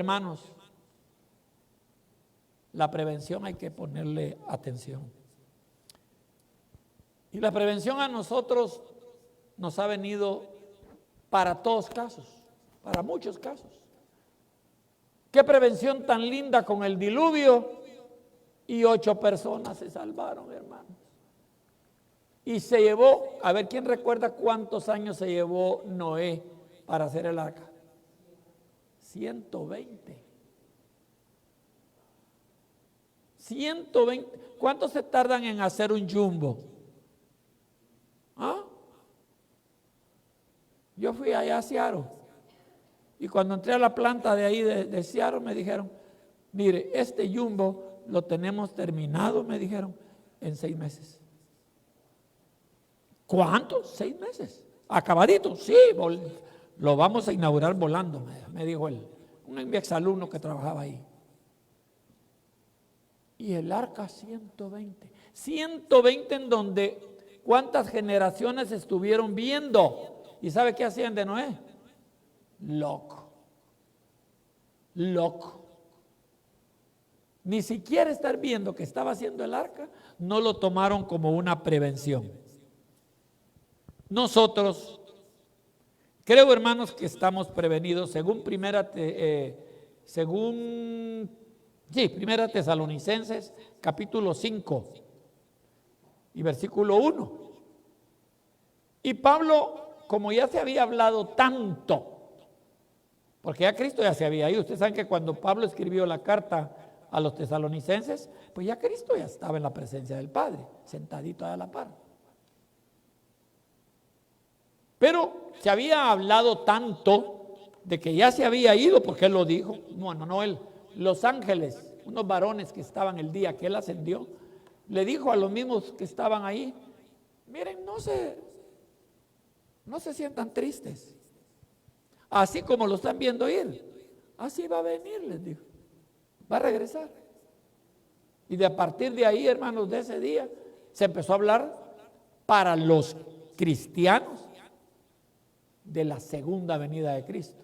Hermanos, la prevención hay que ponerle atención. Y la prevención a nosotros nos ha venido para todos casos, para muchos casos. Qué prevención tan linda con el diluvio, y 8 personas se salvaron, hermanos. Y se llevó, a ver, ¿quién recuerda cuántos años se llevó Noé para hacer el arca? 120. 120. ¿Cuánto se tardan en hacer un jumbo? ¿Ah? Yo fui allá a Seattle y cuando entré a la planta de ahí de Seattle me dijeron, mire, este jumbo lo tenemos terminado, me dijeron, en 6 meses. ¿Cuánto? 6 meses. ¿Acabadito? Sí, lo vamos a inaugurar volando, me dijo un exalumno que trabajaba ahí. Y el arca 120. 120 en donde cuántas generaciones estuvieron viendo. ¿Y sabe qué hacían de Noé? Loco. Ni siquiera estar viendo que estaba haciendo el arca, no lo tomaron como una prevención. Nosotros, creo, hermanos, que estamos prevenidos según Primera Tesalonicenses, capítulo 5 y versículo 1. Y Pablo, como ya se había hablado tanto, porque ya Cristo ya se había ido. Ustedes saben que cuando Pablo escribió la carta a los tesalonicenses, pues ya Cristo ya estaba en la presencia del Padre, sentadito a la par. Pero se había hablado tanto de que ya se había ido, porque él lo dijo. No él. Los ángeles, unos varones que estaban el día que él ascendió, le dijo a los mismos que estaban ahí, miren, no se sientan tristes. Así como lo están viendo ir, así va a venir, les dijo. Va a regresar. Y de a partir de ahí, hermanos, de ese día, se empezó a hablar para los cristianos de la segunda venida de Cristo.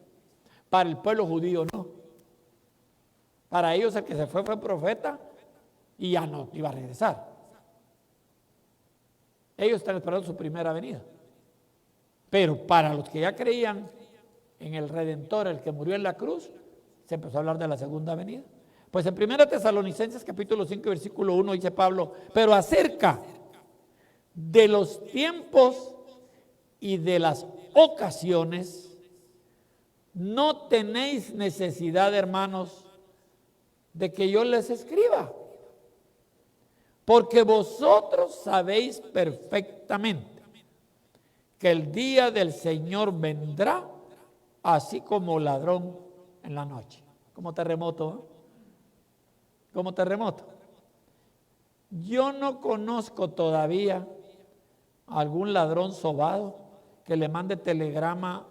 Para el pueblo judío no. Para ellos el que se fue profeta y ya no iba a regresar. Ellos están esperando su primera venida. Pero para los que ya creían en el Redentor, el que murió en la cruz, se empezó a hablar de la segunda venida. Pues en 1 Tesalonicenses capítulo 5 versículo 1 dice Pablo, pero acerca de los tiempos y de las ocasiones, no tenéis necesidad, hermanos, de que yo les escriba, porque vosotros sabéis perfectamente que el día del Señor vendrá así como ladrón en la noche, como terremoto, como terremoto. Yo no conozco todavía a algún ladrón sobado que le mande telegrama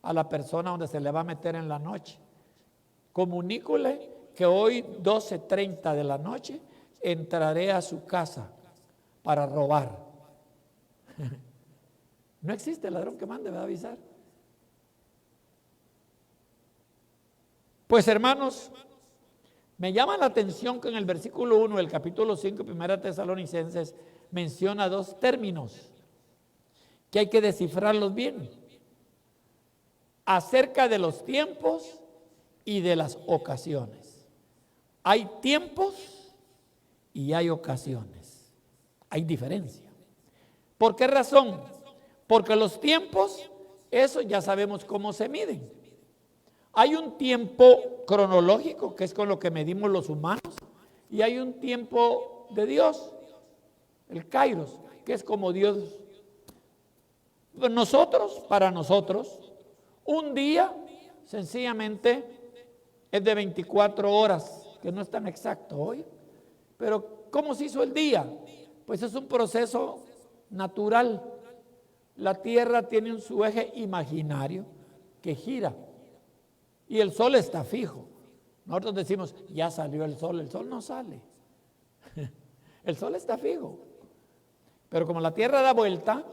a la persona donde se le va a meter en la noche. Comunícole que hoy 12:30 de la noche entraré a su casa para robar. No existe el ladrón que mande, me va a avisar. Pues hermanos, me llama la atención que en el versículo 1 del capítulo 5, 1 Tesalonicenses, menciona 2 términos que hay que descifrarlos bien. Acerca de los tiempos y de las ocasiones. Hay tiempos y hay ocasiones. Hay diferencia. ¿Por qué razón? Porque los tiempos, eso ya sabemos cómo se miden. Hay un tiempo cronológico, que es con lo que medimos los humanos, y hay un tiempo de Dios, el Kairos, que es como Dios. Nosotros, para nosotros, un día sencillamente es de 24 horas, que no es tan exacto hoy, pero ¿cómo se hizo el día? Pues es un proceso natural. La Tierra tiene su eje imaginario que gira y el sol está fijo. Nosotros decimos, ya salió el sol no sale. El sol está fijo. Pero como la Tierra da vuelta,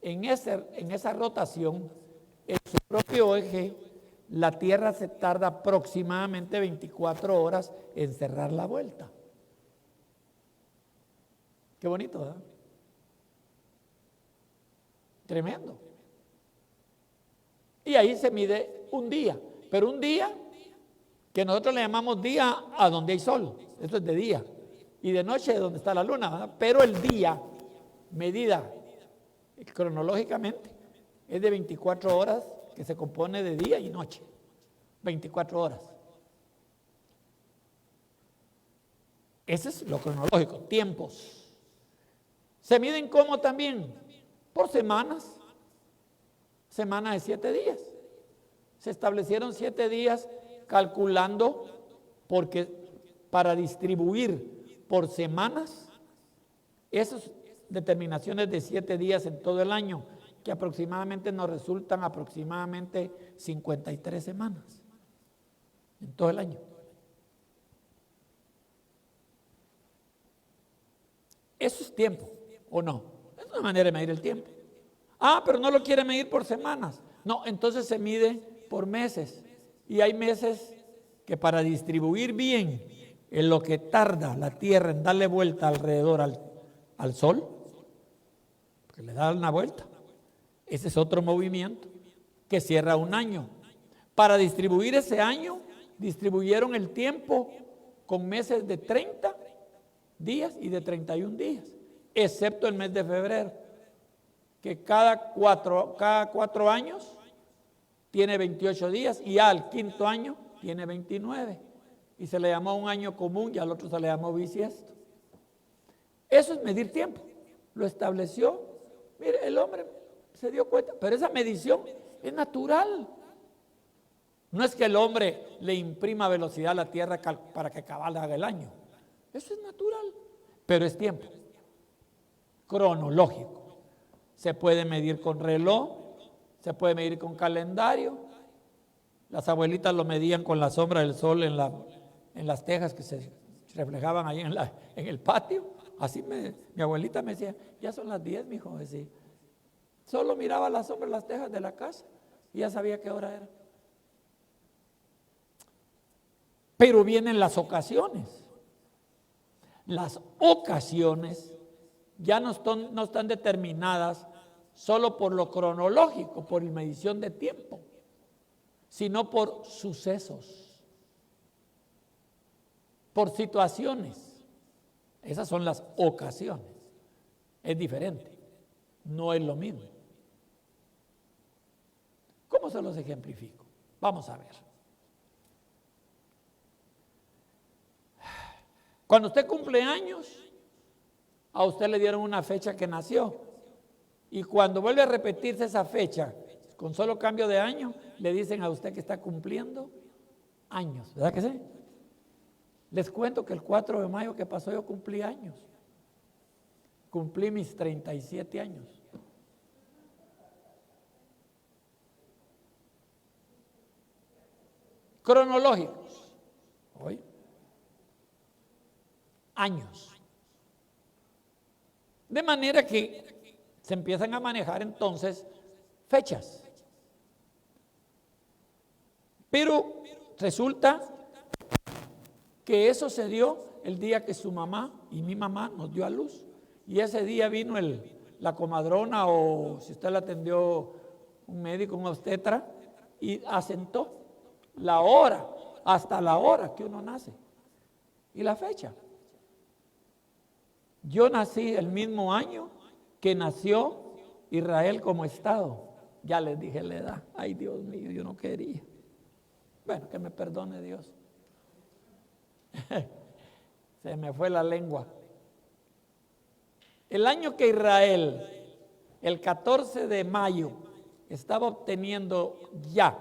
en esa rotación, en su propio eje, la Tierra se tarda aproximadamente 24 horas en cerrar la vuelta. Qué bonito, ¿verdad? Tremendo. Y ahí se mide un día, pero un día que nosotros le llamamos día a donde hay sol, eso es de día, y de noche es donde está la luna, ¿verdad? Pero el día, medida cronológicamente, es de 24 horas, que se compone de día y noche, 24 horas. Ese es lo cronológico, tiempos. Se miden como también por semanas, semana de 7 días. Se establecieron 7 días calculando, porque para distribuir por semanas, esas determinaciones de 7 días en todo el año, que aproximadamente nos resultan aproximadamente 53 semanas en todo el año. Eso es tiempo, ¿o no? Es una manera de medir el tiempo. Ah, pero no lo quiere medir por semanas. No, entonces se mide por meses. Y hay meses que para distribuir bien en lo que tarda la Tierra en darle vuelta alrededor al Sol, porque le da una vuelta, ese es otro movimiento que cierra un año. Para distribuir ese año, distribuyeron el tiempo con meses de 30 días y de 31 días, excepto el mes de febrero, que cada cuatro años tiene 28 días y al quinto año tiene 29. Y se le llamó un año común y al otro se le llamó bisiesto. Eso es medir tiempo. Lo estableció. Mire, el hombre se dio cuenta, pero esa medición es natural. No es que el hombre le imprima velocidad a la Tierra para que cabal haga el año. Eso es natural, pero es tiempo cronológico. Se puede medir con reloj, se puede medir con calendario. Las abuelitas lo medían con la sombra del sol en las tejas que se reflejaban ahí en el patio. Así mi abuelita me decía, ya son las 10, mijo, decía. Solo miraba la sombra de las tejas de la casa y ya sabía qué hora era. Pero vienen las ocasiones. Las ocasiones ya no están determinadas solo por lo cronológico, por la medición de tiempo, sino por sucesos, por situaciones. Esas son las ocasiones. Es diferente, no es lo mismo. ¿Cómo se los ejemplifico? Vamos a ver. Cuando usted cumple años, a usted le dieron una fecha que nació. Y cuando vuelve a repetirse esa fecha, con solo cambio de año, le dicen a usted que está cumpliendo años. ¿Verdad que sí? Les cuento que el 4 de mayo que pasó yo cumplí años. Cumplí mis 37 años. Cronológicos. Hoy. Años. De manera que se empiezan a manejar entonces fechas. Pero resulta que eso se dio el día que su mamá y mi mamá nos dio a luz. Y ese día vino la comadrona, o si usted la atendió un médico, un obstetra, y asentó la hora, hasta la hora que uno nace. Y la fecha. Yo nací el mismo año que nació Israel como Estado. Ya les dije la edad. Ay, Dios mío, yo no quería. Bueno, que me perdone Dios. Se me fue la lengua. El año que Israel, el 14 de mayo, estaba obteniendo ya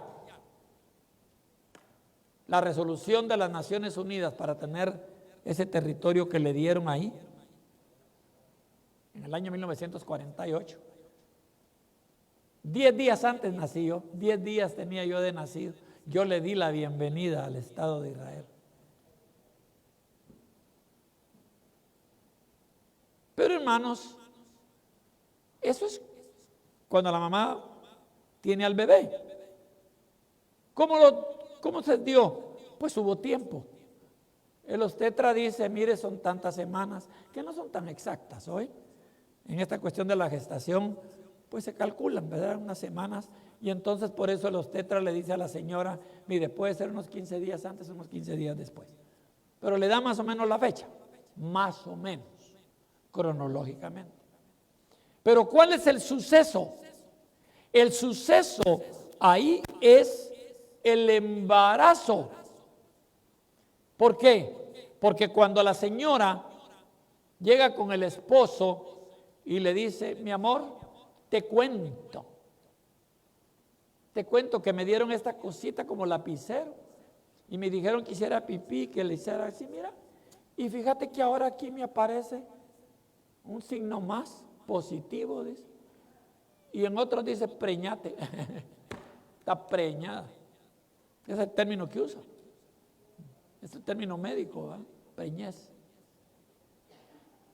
la resolución de las Naciones Unidas para tener ese territorio que le dieron ahí, en el año 1948. 10 días antes nací yo, 10 días tenía yo de nacido. Yo le di la bienvenida al Estado de Israel. Pero hermanos, eso es cuando la mamá tiene al bebé. ¿Cómo se dio? Pues hubo tiempo. El obstetra dice, mire, son tantas semanas, que no son tan exactas hoy. En esta cuestión de la gestación, pues se calculan, ¿verdad? Unas semanas. Y entonces por eso el obstetra le dice a la señora, mire, puede ser unos 15 días antes, unos 15 días después. Pero le da más o menos la fecha, más o menos, cronológicamente. Pero ¿cuál es el suceso? El suceso ahí es el embarazo. ¿Por qué? Porque cuando la señora llega con el esposo y le dice, mi amor, te cuento que me dieron esta cosita como lapicero y me dijeron que hiciera pipí, que le hiciera así, mira, y fíjate que ahora aquí me aparece un signo más positivo, dice, y en otros dice preñate, está preñada, ese es el término que usa, es el término médico, ¿verdad? Preñez.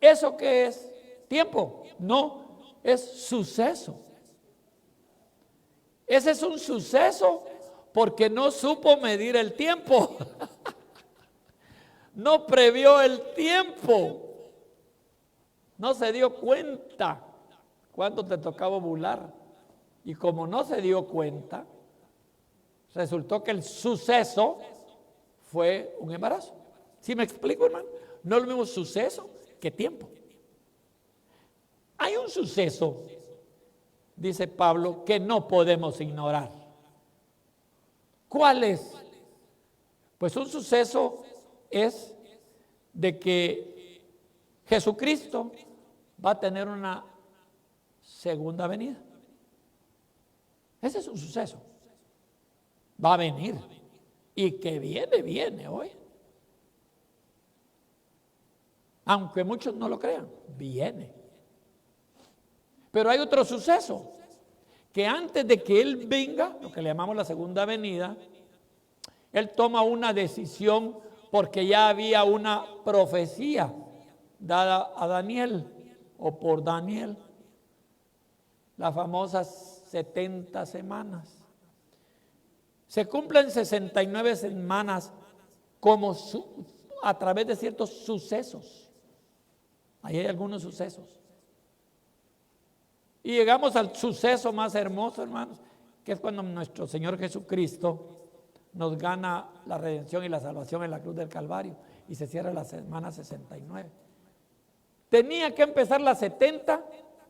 ¿Eso qué es? ¿Tiempo? No, es suceso. Ese es un suceso porque no supo medir el tiempo. No previó el tiempo. No se dio cuenta cuándo te tocaba ovular. Y como no se dio cuenta, resultó que el suceso fue un embarazo. ¿Sí me explico, hermano? No es lo mismo suceso que tiempo. Hay un suceso, dice Pablo, que no podemos ignorar. ¿Cuál es? Pues un suceso es de que Jesucristo va a tener una segunda venida. Ese es un suceso. Va a venir. Y que viene hoy. Aunque muchos no lo crean, viene. Pero hay otro suceso, que antes de que Él venga, lo que le llamamos la segunda venida, Él toma una decisión porque ya había una profecía dada a Daniel o por Daniel, las famosas 70 semanas. Se cumplen 69 semanas como a través de ciertos sucesos. Ahí hay algunos sucesos. Y llegamos al suceso más hermoso, hermanos, que es cuando nuestro Señor Jesucristo nos gana la redención y la salvación en la cruz del Calvario y se cierra la semana 69. Tenía que empezar la 70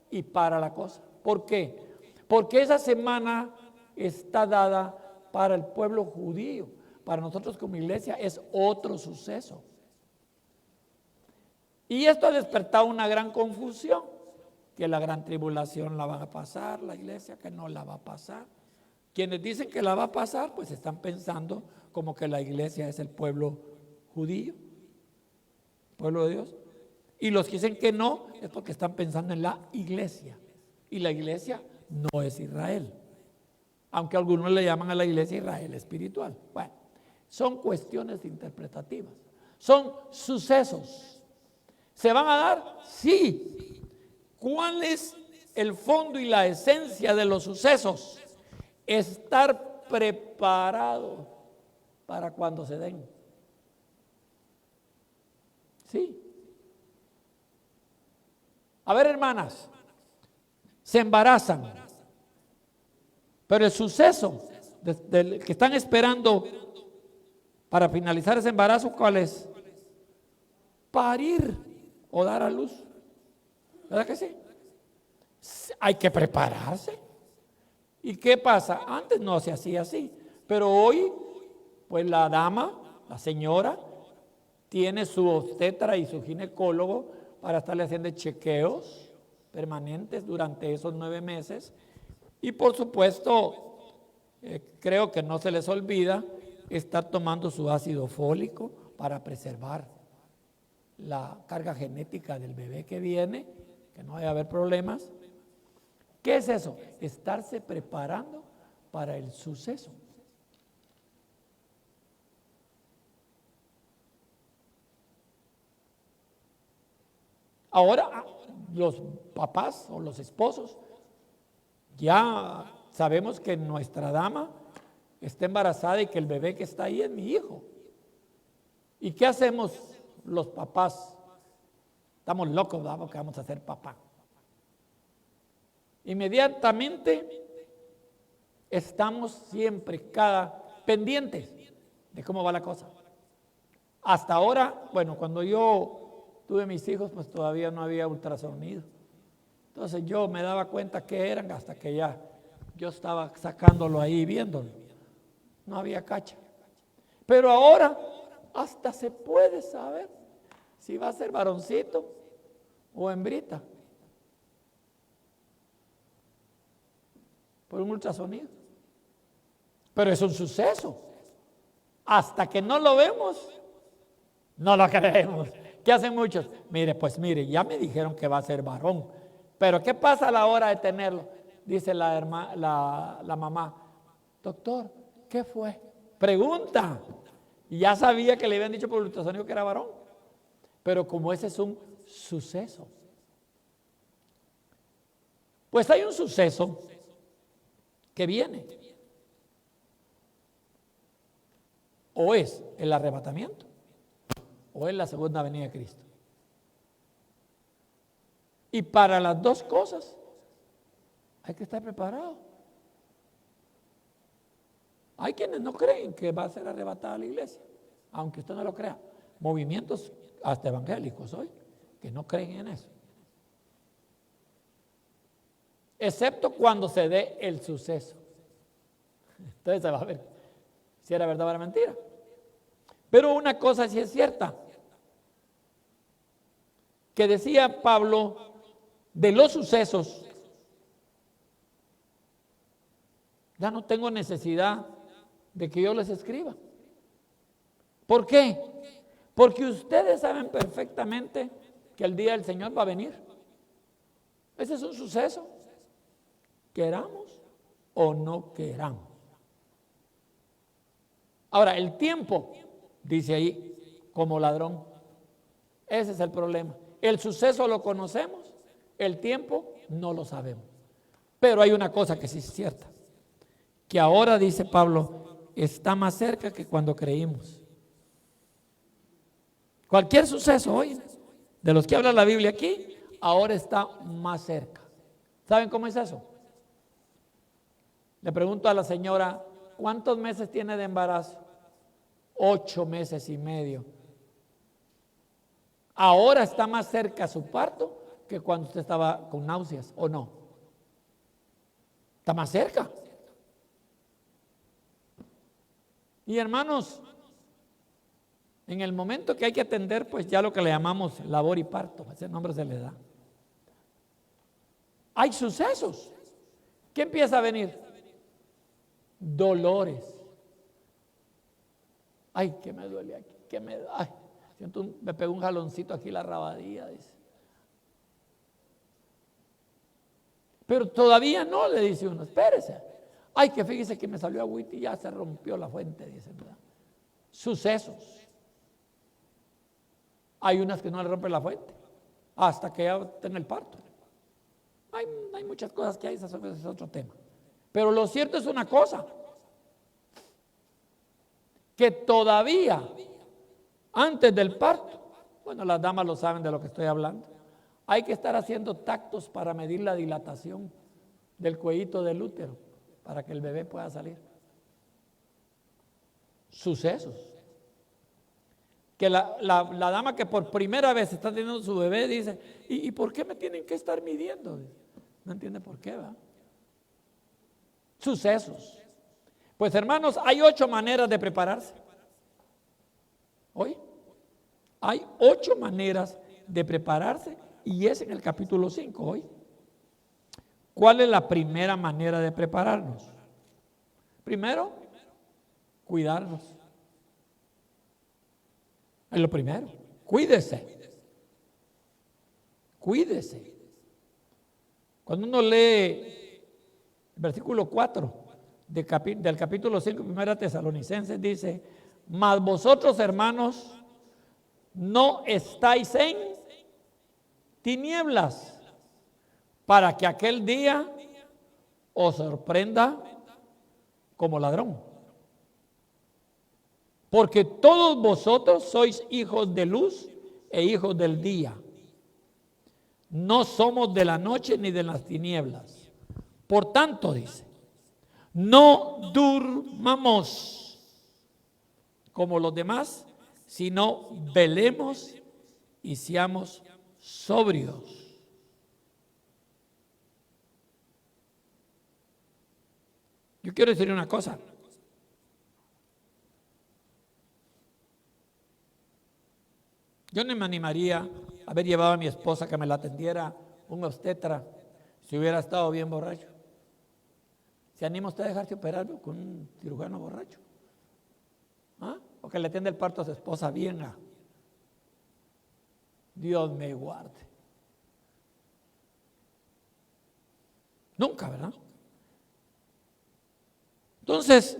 y para la cosa. ¿Por qué? Porque esa semana está dada para el pueblo judío. Para nosotros como iglesia es otro suceso. Y esto ha despertado una gran confusión. Que la gran tribulación la va a pasar la iglesia, que no la va a pasar. Quienes dicen que la va a pasar, pues están pensando como que la iglesia es el pueblo judío, pueblo de Dios. Y los que dicen que no, es porque están pensando en la iglesia. Y la iglesia no es Israel. Aunque algunos le llaman a la iglesia Israel espiritual. Bueno, son cuestiones interpretativas. Son sucesos. ¿Se van a dar? Sí. ¿Cuál es el fondo y la esencia de los sucesos? Estar preparado para cuando se den. Sí. A ver, hermanas, se embarazan, pero el suceso que están esperando para finalizar ese embarazo, ¿cuál es? Parir o dar a luz. ¿Verdad que sí? Hay que prepararse. ¿Y qué pasa? Antes no se hacía así, pero hoy, pues la dama, la señora, tiene su obstetra y su ginecólogo para estarle haciendo chequeos permanentes durante esos 9 meses. Y por supuesto, creo que no se les olvida estar tomando su ácido fólico para preservar la carga genética del bebé que viene, que no vaya a haber problemas. ¿Qué es eso? Estarse preparando para el suceso. Ahora los papás o los esposos ya sabemos que nuestra dama esté embarazada y que el bebé que está ahí es mi hijo. ¿Y qué hacemos los papás? Estamos locos, ¿verdad? Porque vamos a ser papá. Inmediatamente estamos siempre, pendientes de cómo va la cosa. Hasta ahora, bueno, cuando yo tuve mis hijos, pues todavía no había ultrasonido. Entonces yo me daba cuenta qué eran hasta que ya yo estaba sacándolo ahí, viéndolo. No había cacha. Pero ahora hasta se puede saber si va a ser varoncito o hembrita por un ultrasonido. Pero es un suceso. Hasta que no lo vemos, no lo creemos. ¿Qué hacen muchos? Mire, ya me dijeron que va a ser varón. Pero ¿qué pasa a la hora de tenerlo? Dice la mamá, doctor, ¿qué fue? Pregunta. Y ya sabía que le habían dicho por el ultrasonido que era varón. Pero como ese es un suceso. Pues hay un suceso que viene. O es el arrebatamiento, o es la segunda venida de Cristo. Y para las dos cosas hay que estar preparado. Hay quienes no creen que va a ser arrebatada la iglesia, aunque usted no lo crea. Movimientos hasta evangélicos hoy que no creen en eso. Excepto cuando se dé el suceso. Entonces se va a ver si era verdad o era mentira. Pero una cosa sí es cierta, que decía Pablo de los sucesos, ya no tengo necesidad de que yo les escriba. ¿Por qué? Porque ustedes saben perfectamente que el día del Señor va a venir. Ese es un suceso, queramos o no queramos. Ahora, el tiempo, dice ahí, como ladrón. Ese es el problema. El suceso lo conocemos, el tiempo no lo sabemos. Pero hay una cosa que sí es cierta, que ahora, dice Pablo, está más cerca que cuando creímos. Cualquier suceso hoy, de los que habla la Biblia aquí, ahora está más cerca. ¿Saben cómo es eso? Le pregunto a la señora, ¿cuántos meses tiene de embarazo? 8 meses y medio. Ahora está más cerca su parto que cuando usted estaba con náuseas, ¿o no? Está más cerca. Y hermanos, en el momento que hay que atender, pues ya lo que le llamamos labor y parto, ese nombre se le da. Hay sucesos. ¿Qué empieza a venir? Dolores. Ay, que me duele aquí, que me da. Me pegó un jaloncito aquí la rabadilla, dice. Pero todavía no, le dice uno, espérese. Ay, que fíjese que me salió agüita y ya se rompió la fuente, dice, ¿verdad? Sucesos. Hay unas que no le rompen la fuente hasta que ya tenga el parto. Hay muchas cosas que hay, ese es otro tema. Pero lo cierto es una cosa, que todavía antes del parto, bueno, las damas lo saben de lo que estoy hablando, hay que estar haciendo tactos para medir la dilatación del cuellito del útero para que el bebé pueda salir. Sucesos. Que la dama que por primera vez está teniendo su bebé dice, ¿y por qué me tienen que estar midiendo? No entiende por qué, ¿va? Sucesos. Pues hermanos, hay 8 maneras de prepararse. Hoy hay 8 maneras de prepararse y es en el capítulo 5 hoy. ¿Cuál es la primera manera de prepararnos? Primero, cuidarnos. Es lo primero. Cuídese. Cuídese. Cuando uno lee el versículo 4 del capítulo 5, primera Tesalonicenses, dice, mas vosotros, hermanos, no estáis en tinieblas, para que aquel día os sorprenda como ladrón. porque todos vosotros sois hijos de luz e hijos del día. No somos de la noche ni de las tinieblas. Por tanto, dice, no durmamos como los demás, sino velemos y seamos sobrios. Yo quiero decir una cosa. Yo no me animaría a haber llevado a mi esposa que me la atendiera un obstetra si hubiera estado bien borracho. ¿Se anima usted a dejarse operar con un cirujano borracho? ¿Ah? O que le atiende el parto a su esposa bien. Dios me guarde. Nunca, ¿verdad? Entonces,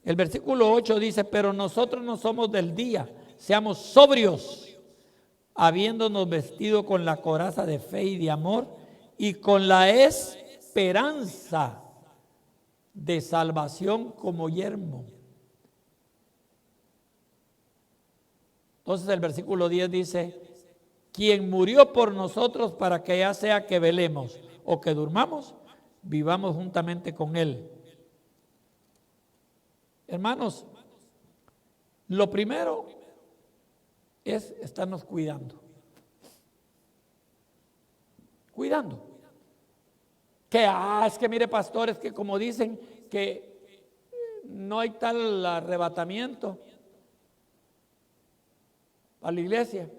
el versículo 8 dice, pero nosotros no somos del día, seamos sobrios, habiéndonos vestido con la coraza de fe y de amor y con la esperanza de salvación como yermo. Entonces el versículo 10 dice, quien murió por nosotros para que ya sea que velemos o que durmamos, vivamos juntamente con él. Hermanos, lo primero es estarnos cuidando. Cuidando. Que, es que mire, pastores, que como dicen que no hay tal arrebatamiento a la iglesia,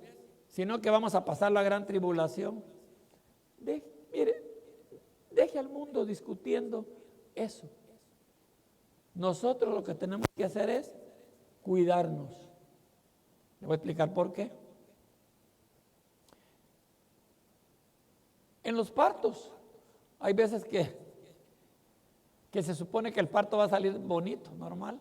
sino que vamos a pasar la gran tribulación. Mire, deje al mundo discutiendo eso. Nosotros lo que tenemos que hacer es cuidarnos. Le voy a explicar por qué. En los partos hay veces que se supone que el parto va a salir bonito, normal.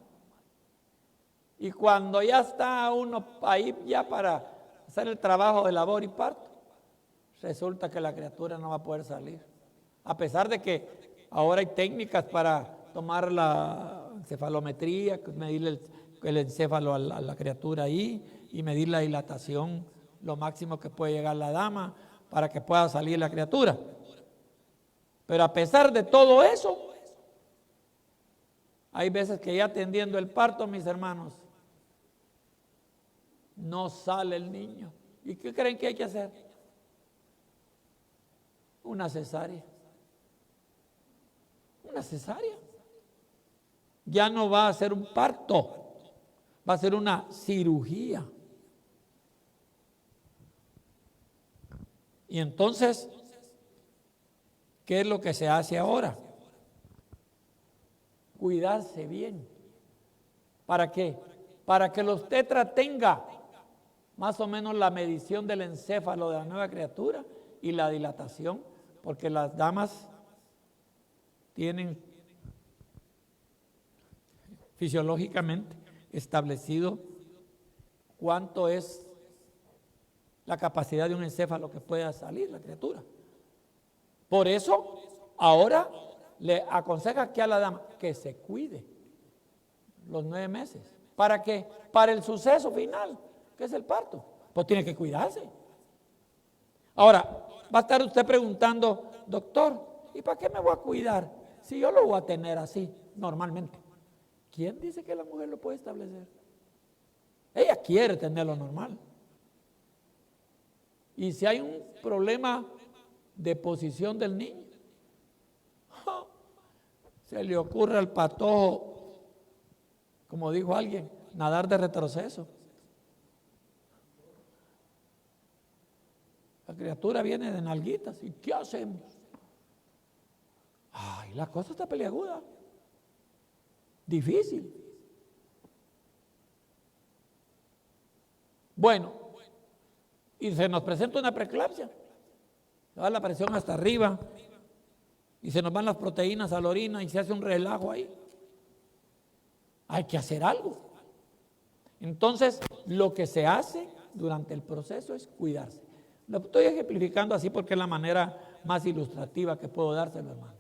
Y cuando ya está uno ahí ya para hacer el trabajo de labor y parto, resulta que la criatura no va a poder salir. A pesar de que ahora hay técnicas para tomar la encefalometría, medirle el encéfalo a la criatura ahí y medir la dilatación, lo máximo que puede llegar la dama para que pueda salir la criatura. Pero a pesar de todo eso, hay veces que ya atendiendo el parto, mis hermanos, no sale el niño. ¿Y qué creen que hay que hacer? Una cesárea. Una cesárea. Ya no va a ser un parto, va a ser una cirugía. Y entonces, ¿qué es lo que se hace ahora? Cuidarse bien. ¿Para qué? Para que el obstetra tenga más o menos la medición del encéfalo de la nueva criatura y la dilatación, porque las damas tienen fisiológicamente establecido cuánto es la capacidad de un encéfalo que pueda salir la criatura. Por eso, ahora le aconseja que a la dama que se cuide los 9 meses. ¿Para qué? Para el suceso final, que es el parto. Pues tiene que cuidarse. Ahora, va a estar usted preguntando, doctor, ¿y para qué me voy a cuidar si yo lo voy a tener así normalmente? ¿Quién dice que la mujer lo puede establecer? Ella quiere tenerlo normal. Y si hay un problema de posición del niño, se le ocurre al patojo, como dijo alguien, nadar de retroceso. La criatura viene de nalguitas. ¿Y qué hacemos? Ay, la cosa está peliaguda. Difícil. Bueno, y se nos presenta una preeclampsia. Se va la presión hasta arriba y se nos van las proteínas a la orina y se hace un relajo ahí. Hay que hacer algo. Entonces, lo que se hace durante el proceso es cuidarse. Lo estoy ejemplificando así porque es la manera más ilustrativa que puedo dárselo, hermanos.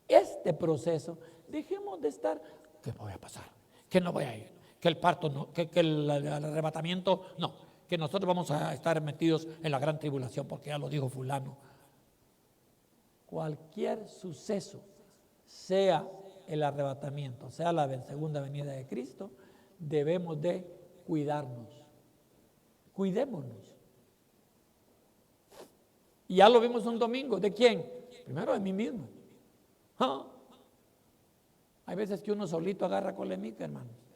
Este proceso, dejemos de estar, ¿qué voy a pasar? ¿Qué no voy a ir? que el parto no, que el arrebatamiento no, que nosotros vamos a estar metidos en la gran tribulación, porque ya lo dijo fulano. Cualquier suceso, sea el arrebatamiento, sea la segunda venida de Cristo, debemos de cuidarnos. Cuidémonos. Y ya lo vimos un domingo. ¿De quién? Primero de mí mismo. ¿Ah? Hay veces que uno solito agarra colemica, hermanos.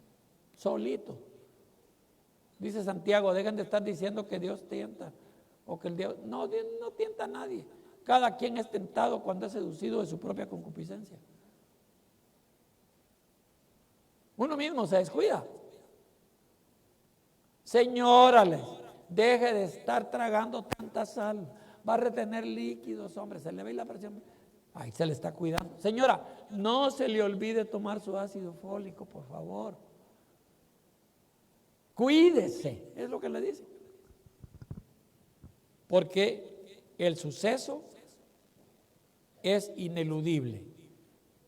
Solito. Dice Santiago, dejen de estar diciendo que Dios tienta. O que el Dios no tienta a nadie. Cada quien es tentado cuando es seducido de su propia concupiscencia. Uno mismo se descuida. Señórales, deje de estar tragando tanta sal. Va a retener líquidos, hombre, se le ve la presión. Ahí se le está cuidando. Señora, no se le olvide tomar su ácido fólico, por favor. Cuídese, es lo que le dice. Porque el suceso es ineludible.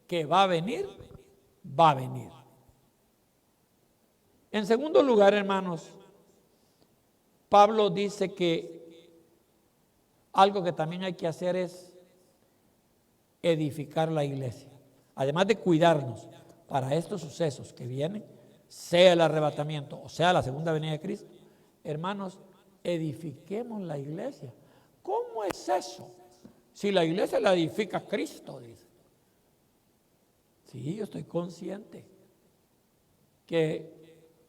Que va a venir, va a venir. En segundo lugar, hermanos, Pablo dice que algo que también hay que hacer es edificar la iglesia. Además de cuidarnos para estos sucesos que vienen, sea el arrebatamiento o sea la segunda venida de Cristo, hermanos, edifiquemos la iglesia. ¿Cómo es eso? Si la iglesia la edifica Cristo, dice. Sí, yo estoy consciente que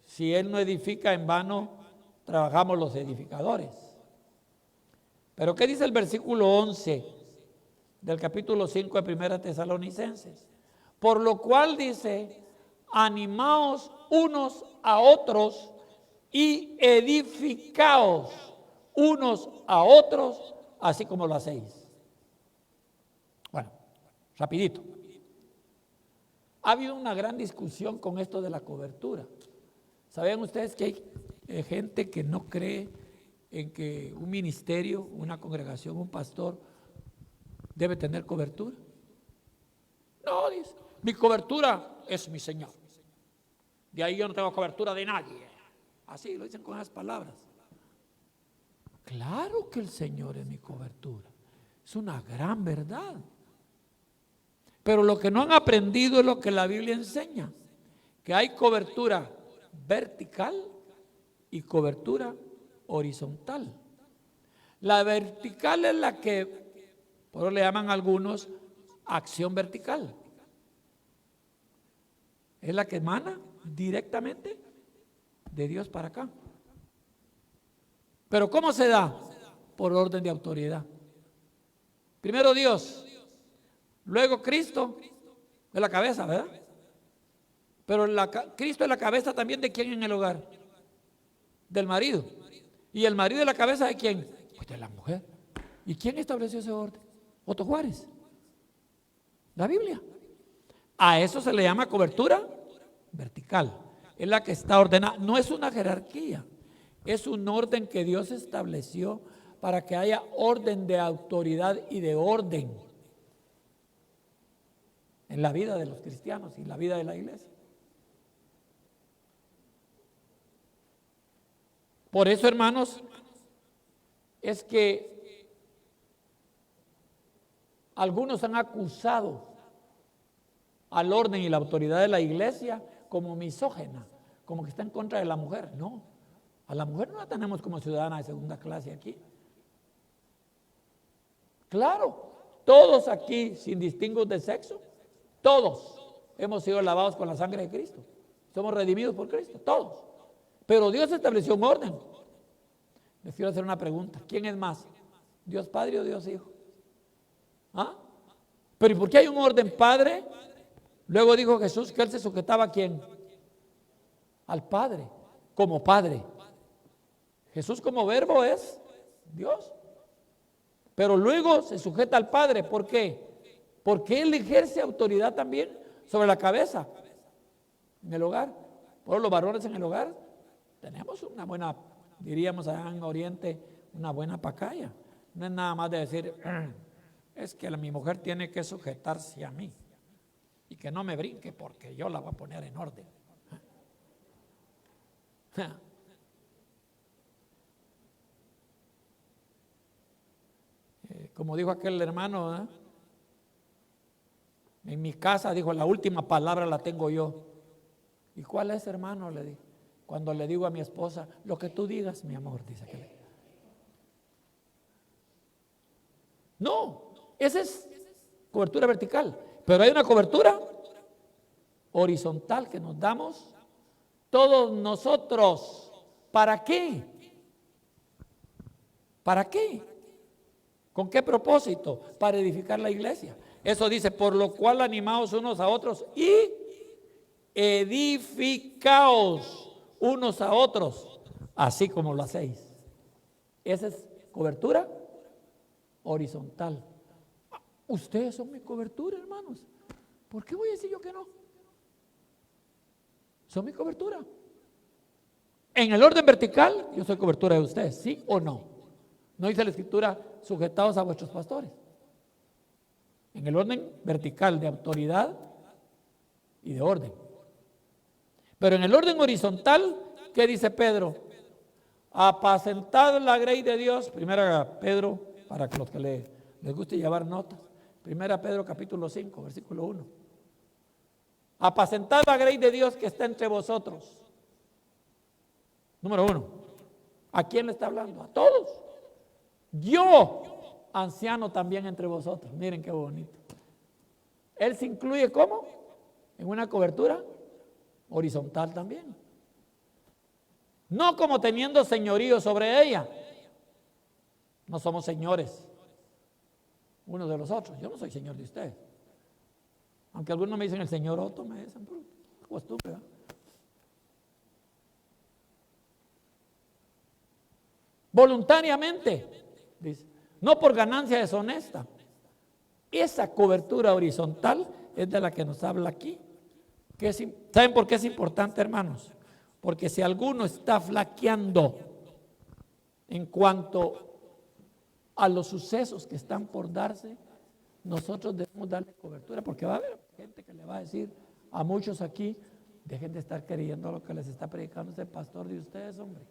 si Él no edifica, en vano trabajamos los edificadores. Pero ¿qué dice el versículo 11 del capítulo 5 de 1 Tesalonicenses? Por lo cual dice, animaos unos a otros y edificaos unos a otros, así como lo hacéis. Bueno, rapidito. Ha habido una gran discusión con esto de la cobertura. ¿Saben ustedes que hay gente que no cree en que un ministerio, una congregación, un pastor debe tener cobertura? No, dice, mi cobertura es mi Señor. De ahí yo no tengo cobertura de nadie. Así lo dicen con esas palabras. Claro que el Señor es mi cobertura. Es una gran verdad. Pero lo que no han aprendido es lo que la Biblia enseña, que hay cobertura vertical y cobertura horizontal. La vertical es la que, por eso le llaman algunos acción vertical. Es la que emana directamente de Dios para acá. Pero ¿cómo se da? Por orden de autoridad. Primero Dios, luego Cristo es la cabeza, ¿verdad? Pero Cristo es la cabeza también de quién en el hogar, del marido. ¿Y el marido es la cabeza de quién? Pues de la mujer. ¿Y quién estableció ese orden? Otto Juárez. La Biblia. A eso se le llama cobertura vertical. Es la que está ordenada. No es una jerarquía, es un orden que Dios estableció para que haya orden de autoridad y de orden en la vida de los cristianos y en la vida de la iglesia. Por eso, hermanos, es que algunos han acusado al orden y la autoridad de la iglesia como misógena, como que está en contra de la mujer. No, a la mujer no la tenemos como ciudadana de segunda clase aquí. Claro, todos aquí, sin distingos de sexo, todos hemos sido lavados con la sangre de Cristo. Somos redimidos por Cristo, todos. Pero Dios estableció un orden. Les quiero hacer una pregunta. ¿Quién es más? ¿Dios Padre o Dios Hijo? ¿Ah? Pero ¿y por qué hay un orden Padre? Luego dijo Jesús que Él se sujetaba ¿a quién? Al Padre, como Padre. Jesús como verbo es Dios. Pero luego se sujeta al Padre. ¿Por qué? Porque Él ejerce autoridad también sobre la cabeza en el hogar. Por los varones en el hogar tenemos una buena, diríamos allá en Oriente, una buena pacaya. No es nada más de decir, es que mi mujer tiene que sujetarse a mí y que no me brinque porque yo la voy a poner en orden. Como dijo aquel hermano, ¿eh? En mi casa, dijo, la última palabra la tengo yo. ¿Y cuál es, hermano? Le dije. Cuando le digo a mi esposa, lo que tú digas, mi amor, dice aquel. No, esa es cobertura vertical. Pero hay una cobertura horizontal que nos damos todos nosotros. ¿Para qué? ¿Para qué? ¿Con qué propósito? Para edificar la iglesia. Eso dice, por lo cual animaos unos a otros y edificaos unos a otros, así como lo hacéis. Esa es cobertura horizontal. Ustedes son mi cobertura, hermanos. ¿Por qué voy a decir yo que no? Son mi cobertura. En el orden vertical, yo soy cobertura de ustedes, ¿sí o no? No dice la escritura, sujetados a vuestros pastores. En el orden vertical de autoridad y de orden. Pero en el orden horizontal, ¿qué dice Pedro? Apacentad la grey de Dios. Primera Pedro, para los que les guste llevar notas. Primera Pedro capítulo 5, versículo 1. Apacentad la grey de Dios que está entre vosotros. Número 1. ¿A quién le está hablando? A todos. Yo, anciano también entre vosotros. Miren qué bonito. Él se incluye ¿cómo? En una cobertura horizontal también. No como teniendo señorío sobre ella. No somos señores unos de los otros. Yo no soy señor de ustedes. Aunque algunos me dicen el señor Otto, me dicen por costumbre. Voluntariamente, dice, no por ganancia deshonesta. Esa cobertura horizontal es de la que nos habla aquí. ¿Saben por qué es importante, hermanos? Porque si alguno está flaqueando en cuanto a los sucesos que están por darse, nosotros debemos darle cobertura, porque va a haber gente que le va a decir a muchos aquí, dejen de estar creyendo lo que les está predicando ese pastor de ustedes, hombre.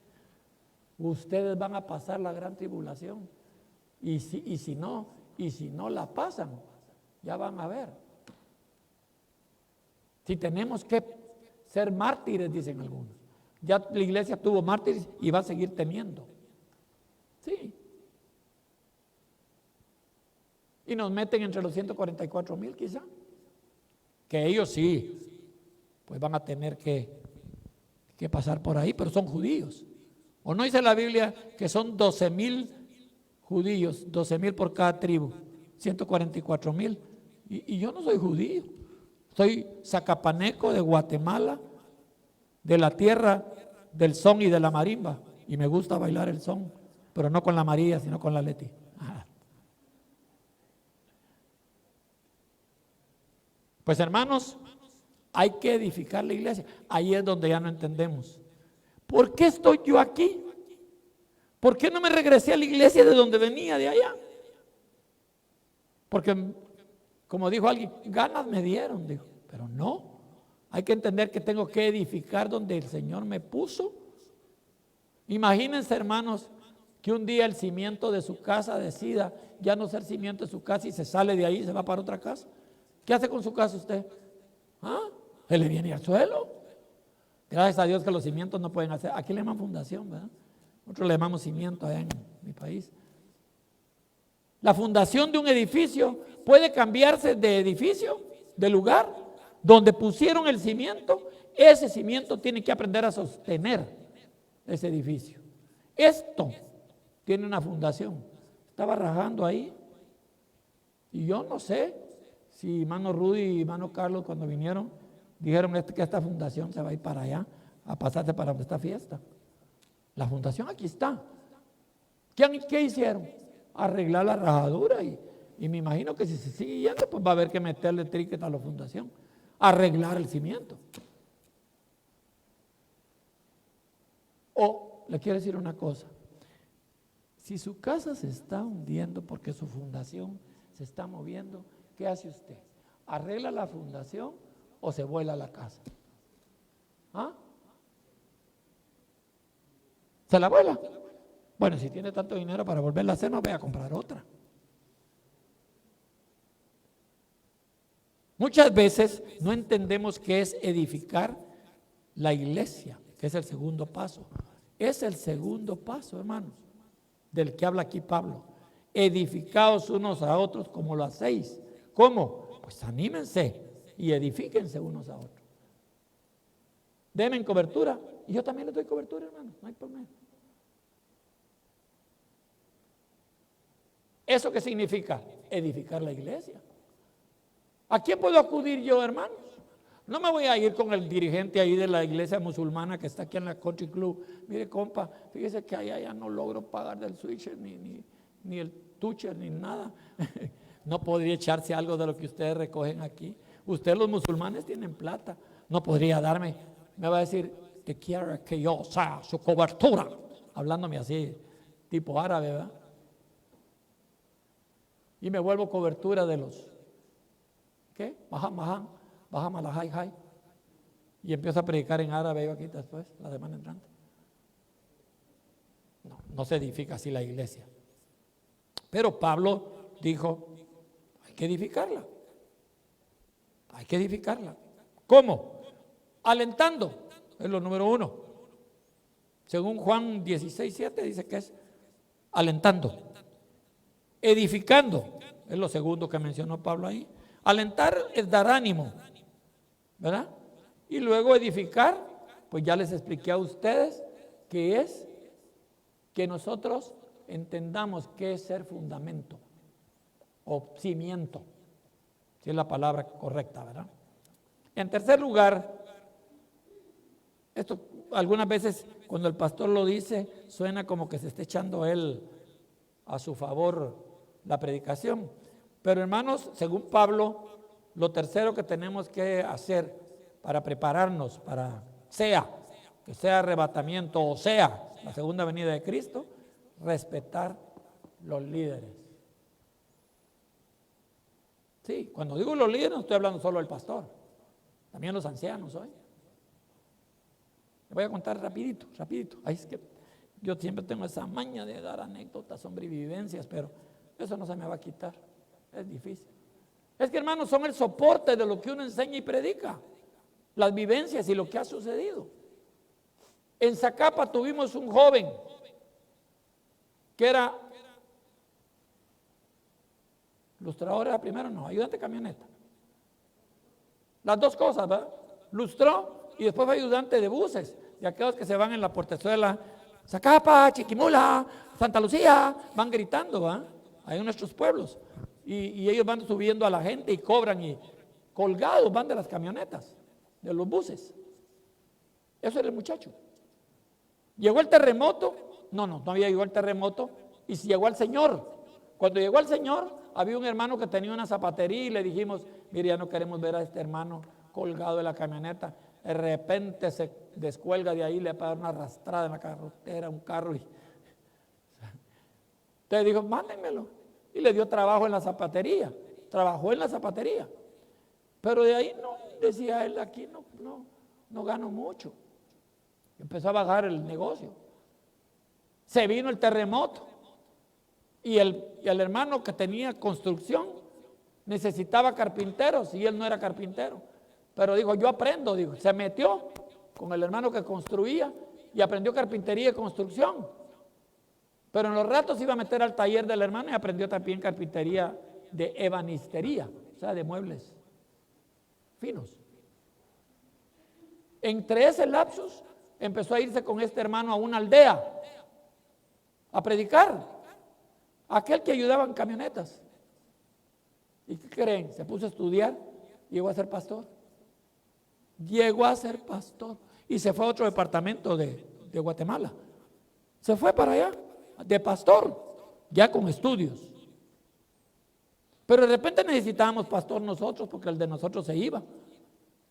Ustedes van a pasar la gran tribulación. Y si no la pasan, ya van a ver. Si tenemos que ser mártires, dicen algunos. Ya la iglesia tuvo mártires y va a seguir teniendo. Sí. Y nos meten entre los 144,000 quizá. Que ellos sí, pues van a tener que pasar por ahí, pero son judíos. ¿O no dice la Biblia que son 12,000 judíos, 12,000 por cada tribu, 144,000? Y yo no soy judío, soy zacapaneco de Guatemala, de la tierra del son y de la marimba, y me gusta bailar el son, pero no con la María, sino con la Leti. Pues hermanos, hay que edificar la iglesia. Ahí es donde ya no entendemos. ¿Por qué estoy yo aquí? ¿Por qué no me regresé a la iglesia de donde venía, de allá? Porque, como dijo alguien, ganas me dieron, dijo. Pero no, hay que entender que tengo que edificar donde el Señor me puso. Imagínense, hermanos, que un día el cimiento de su casa decida ya no ser cimiento de su casa y se sale de ahí y se va para otra casa. ¿Qué hace con su casa usted? ¿Ah? ¿Se le viene al suelo? Gracias a Dios que los cimientos no pueden hacer. Aquí le llaman fundación, ¿verdad? Nosotros le llamamos cimiento allá en mi país. La fundación de un edificio puede cambiarse de edificio, de lugar, donde pusieron el cimiento. Ese cimiento tiene que aprender a sostener ese edificio. Esto tiene una fundación. Estaba rajando ahí. Y yo no sé si hermano Rudy y hermano Carlos cuando vinieron dijeron que esta fundación se va a ir para allá, a pasarse para esta fiesta. La fundación aquí está. ¿Qué hicieron? Arreglar la rajadura y me imagino que si se sigue yendo, pues va a haber que meterle triquet a la fundación. Arreglar el cimiento. O le quiero decir una cosa. Si su casa se está hundiendo porque su fundación se está moviendo, ¿qué hace usted? ¿Arregla la fundación o se vuela la casa? ¿Ah? Se la vuela. Bueno, si tiene tanto dinero para volverla a hacer, no voy a comprar otra. Muchas veces no entendemos qué es edificar la iglesia, que es el segundo paso. Es el segundo paso, hermanos, del que habla aquí Pablo. Edificaos unos a otros como lo hacéis. ¿Cómo? Pues anímense y edifíquense unos a otros. Denme cobertura. Y yo también les doy cobertura, hermanos, no hay problema. ¿Eso qué significa? Edificar la iglesia. ¿A quién puedo acudir yo, hermanos? No me voy a ir con el dirigente ahí de la iglesia musulmana que está aquí en la Country Club. Mire, compa, fíjese que allá ya no logro pagar del switcher, ni el toucher, ni nada. No podría echarse algo de lo que ustedes recogen aquí. Ustedes los musulmanes tienen plata. No podría darme. Me va a decir que quiere que yo sea su cobertura. Hablándome así, tipo árabe, ¿verdad? Y me vuelvo cobertura de los, ¿qué? Baja malajai. Y empiezo a predicar en árabe yo aquí después, la semana entrante. No se edifica así la iglesia. Pero Pablo dijo, hay que edificarla. Hay que edificarla. ¿Cómo? Alentando, es lo número 1. Según Juan 16:7 dice que es alentando. Edificando, es lo segundo que mencionó Pablo ahí. Alentar es dar ánimo, ¿verdad? Y luego edificar, pues ya les expliqué a ustedes que es que nosotros entendamos qué es ser fundamento o cimiento, si es la palabra correcta, ¿verdad? En tercer lugar, esto algunas veces cuando el pastor lo dice suena como que se está echando él a su favor la predicación. Pero hermanos, según Pablo, lo tercero que tenemos que hacer para prepararnos para que sea arrebatamiento o sea la segunda venida de Cristo, respetar los líderes. Sí, cuando digo los líderes no estoy hablando solo del pastor, también los ancianos hoy. Le voy a contar rapidito. Ahí es que yo siempre tengo esa maña de dar anécdotas, sobrevivencias, pero eso no se me va a quitar, es difícil. Es que hermanos son el soporte de lo que uno enseña y predica, las vivencias y lo que ha sucedido. En Zacapa tuvimos un joven que era lustrador, era primero, no, ayudante de camioneta. Las dos cosas, ¿verdad? Lustró y después fue ayudante de buses, de aquellos que se van en la portezuela, Zacapa, Chiquimula, Santa Lucía, van gritando, ¿verdad? Ahí en nuestros pueblos. Y ellos van subiendo a la gente y cobran y colgados van de las camionetas, de los buses. Eso era el muchacho. Llegó el terremoto, no había llegado el terremoto, y llegó al Señor. Cuando llegó al Señor, había un hermano que tenía una zapatería y le dijimos, mire, ya no queremos ver a este hermano colgado de la camioneta. De repente se descuelga de ahí, le pega una arrastrada en la carretera, un carro. Entonces dijo, mándenmelo. Y le dio trabajo en la zapatería. Trabajó en la zapatería. Pero de ahí no, decía él, aquí no gano mucho. Empezó a bajar el negocio. Se vino el terremoto. Y el hermano que tenía construcción necesitaba carpinteros y él no era carpintero. Pero dijo, yo aprendo, dijo. Se metió con el hermano que construía y aprendió carpintería y construcción. Pero en los ratos iba a meter al taller del hermano y aprendió también carpintería de ebanistería, o sea, de muebles finos. Entre ese lapsus empezó a irse con este hermano a una aldea a predicar. Aquel que ayudaba en camionetas. ¿Y qué creen? Se puso a estudiar y llegó a ser pastor. Llegó a ser pastor y se fue a otro departamento de Guatemala. Se fue para allá de pastor, ya con estudios. Pero de repente necesitábamos pastor nosotros porque el de nosotros se iba.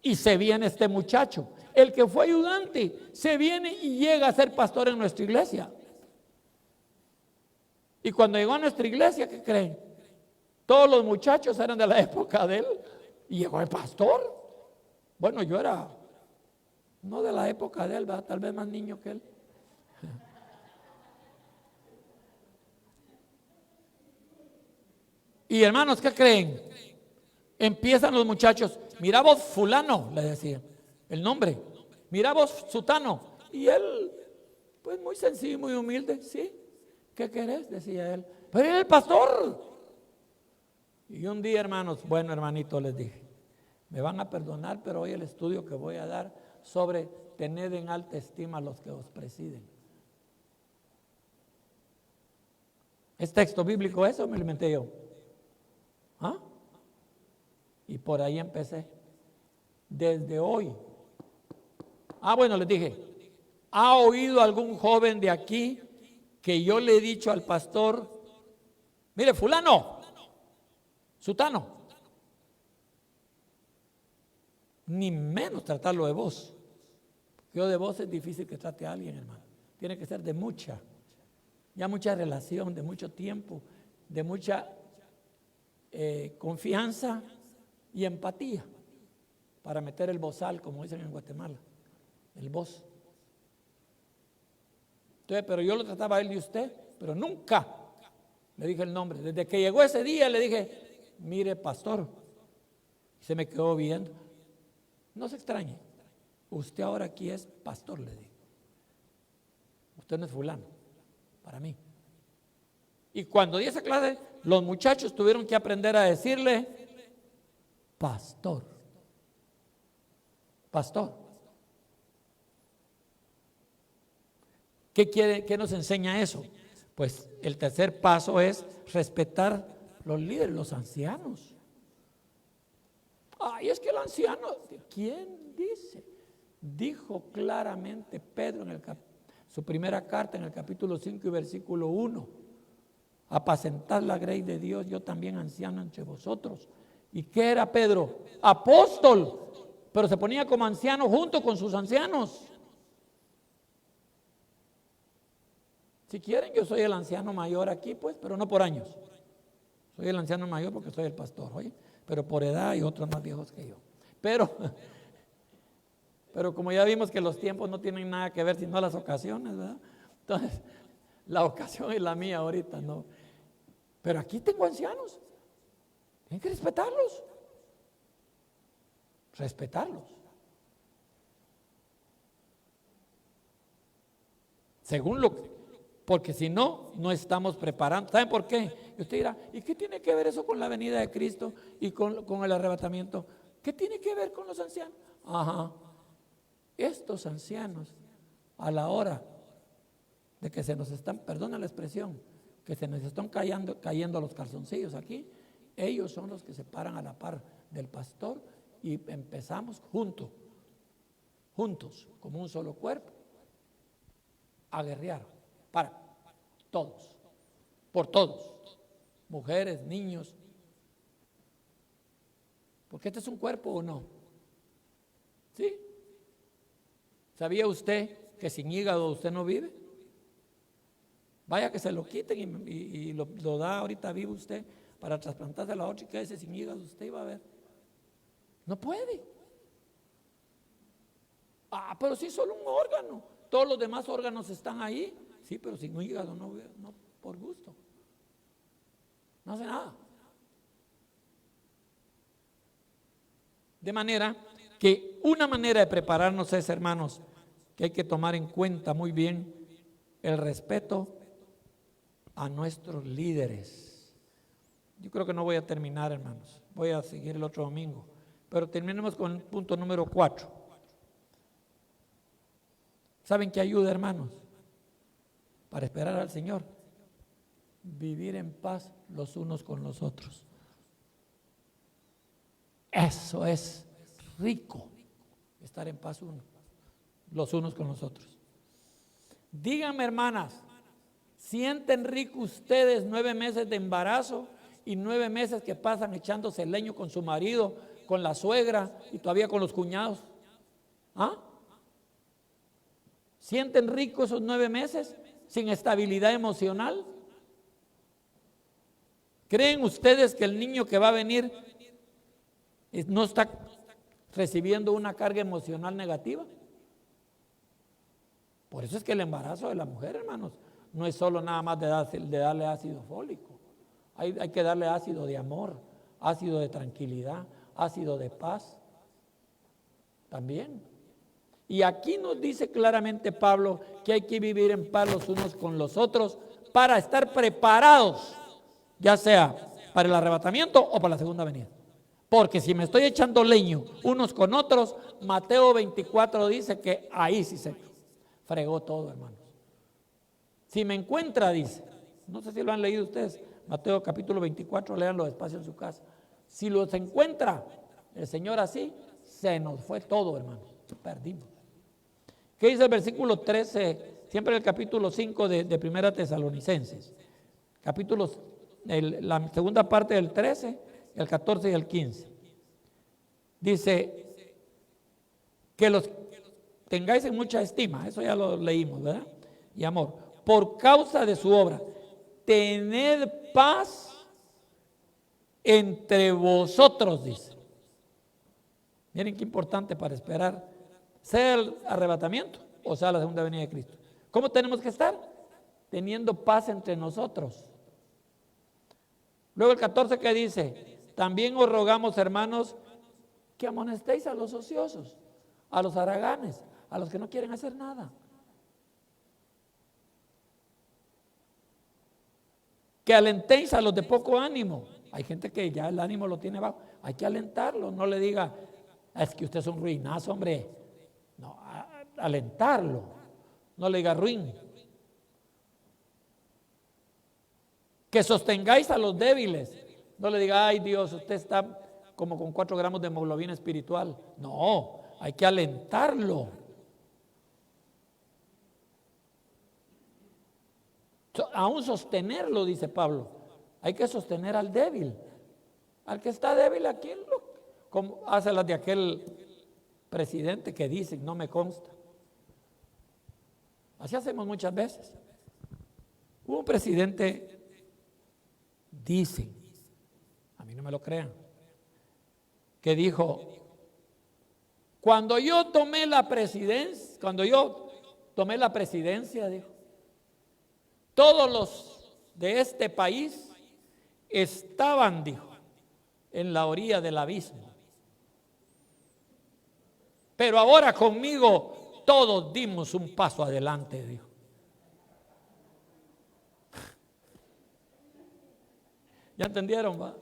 Y se viene este muchacho, el que fue ayudante, se viene y llega a ser pastor en nuestra iglesia. Y cuando llegó a nuestra iglesia, ¿qué creen? Todos los muchachos eran de la época de él y llegó el pastor. Bueno, yo era no de la época de él, ¿verdad? Tal vez más niño que él. Y hermanos, ¿qué creen? Empiezan los muchachos, mira vos fulano, le decían el nombre, mira vos sutano. Y él, pues muy sencillo, muy humilde, ¿sí? ¿Qué querés? Decía él. Pero era el pastor. Y un día, hermanos, bueno, hermanito, les dije, me van a perdonar, pero hoy el estudio que voy a dar sobre tener en alta estima a los que os presiden. ¿Es texto bíblico eso o me lo inventé yo? ¿Ah? Y por ahí empecé. Desde hoy. Bueno, les dije, ¿ha oído algún joven de aquí que yo le he dicho al pastor, mire, fulano, sutano, ni menos tratarlo de vos? Yo de vos es difícil que trate a alguien, hermano. Tiene que ser de mucha relación, de mucho tiempo, de mucha confianza y empatía para meter el bozal, como dicen en Guatemala, el voz. Entonces, pero yo lo trataba a él y usted, pero nunca le dije el nombre. Desde que llegó ese día le dije, mire, pastor, y se me quedó viendo. No se extrañe, usted ahora aquí es pastor, le dije. Usted no es fulano, para mí. Y cuando di esa clase, los muchachos tuvieron que aprender a decirle, pastor. Pastor. ¿Qué nos enseña eso? Pues el tercer paso es respetar los líderes, los ancianos. Es que el anciano, ¿quién dice? Dijo claramente Pedro en su primera carta en el capítulo 5 y versículo 1. Apacentad la grey de Dios, yo también anciano entre vosotros. ¿Y qué era Pedro? Apóstol, pero se ponía como anciano junto con sus ancianos. Si quieren, yo soy el anciano mayor aquí, pues, pero no por años. Soy el anciano mayor porque soy el pastor, oye, pero por edad hay otros más viejos que yo. Pero como ya vimos que los tiempos no tienen nada que ver sino las ocasiones, ¿verdad? Entonces, la ocasión es la mía ahorita, ¿no? Pero aquí tengo ancianos. Tienen que respetarlos. Respetarlos. Según porque si no, no estamos preparando. ¿Saben por qué? Y usted dirá, ¿y qué tiene que ver eso con la venida de Cristo y con el arrebatamiento? ¿Qué tiene que ver con los ancianos? Estos ancianos, a la hora de que se nos están, perdona la expresión, que se nos están cayendo los calzoncillos aquí, ellos son los que se paran a la par del pastor y empezamos juntos, como un solo cuerpo, a guerrear para todos, por todos, mujeres, niños, porque este es un cuerpo o no. ¿Sí? ¿Sabía usted que sin hígado usted no vive? Vaya que se lo quiten y lo da ahorita vivo usted para trasplantarse a la otra y quédese sin hígado, usted iba a ver. No puede. Pero sí, solo un órgano. Todos los demás órganos están ahí. Sí, pero sin un hígado no por gusto. No hace nada. De manera que una manera de prepararnos es, hermanos, que hay que tomar en cuenta muy bien el respeto a nuestros líderes. Yo creo que no voy a terminar, hermanos. Voy a seguir el otro domingo. Pero terminemos con el punto número 4. ¿Saben qué ayuda, hermanos? Para esperar al Señor. Vivir en paz los unos con los otros. Eso es rico, estar en paz los unos con los otros. Díganme, hermanas, ¿sienten rico ustedes 9 meses de embarazo y 9 meses que pasan echándose leño con su marido, con la suegra y todavía con los cuñados? ¿Sienten rico esos 9 meses sin estabilidad emocional? ¿Creen ustedes que el niño que va a venir no está recibiendo una carga emocional negativa? Por eso es que el embarazo de la mujer, hermanos, no es solo nada más de darle ácido fólico. Hay que darle ácido de amor, ácido de tranquilidad, ácido de paz. También. Y aquí nos dice claramente Pablo que hay que vivir en paz los unos con los otros para estar preparados, ya sea para el arrebatamiento o para la segunda venida. Porque si me estoy echando leño unos con otros, Mateo 24 dice que ahí sí se fregó todo, hermanos. Si me encuentra, dice, no sé si lo han leído ustedes, Mateo capítulo 24, léanlo despacio en su casa. Si los encuentra el Señor así, se nos fue todo, hermanos, perdimos. ¿Qué dice el versículo 13? Siempre el capítulo 5 de Primera Tesalonicenses. Capítulos, la segunda parte del 13, el 14 y el 15. Dice que los tengáis en mucha estima, eso ya lo leímos, ¿verdad? Y amor, por causa de su obra, tened paz entre vosotros, dice. Miren qué importante para esperar, sea el arrebatamiento o sea la segunda venida de Cristo. ¿Cómo tenemos que estar? Teniendo paz entre nosotros. Luego el 14 que dice, también os rogamos, hermanos, que amonestéis a los ociosos, a los haraganes, a los que no quieren hacer nada. Que alentéis a los de poco ánimo. Hay gente que ya el ánimo lo tiene bajo. Hay que alentarlo, no le diga, es que usted es un ruinazo, hombre. No, alentarlo. No le diga ruin. Que sostengáis a los débiles. No le diga, ay Dios, usted está como con 4 gramos de hemoglobina espiritual. No, hay que alentarlo. Aún sostenerlo, dice Pablo. Hay que sostener al débil. Al que está débil, aquí, como hace las de aquel presidente que dicen, no me consta. Así hacemos muchas veces. Hubo un presidente, dicen, a mí no me lo crean, que dijo, cuando yo tomé la presidencia, dijo, todos los de este país estaban, dijo, en la orilla del abismo. Pero ahora conmigo todos dimos un paso adelante, dijo. ¿Ya entendieron, va?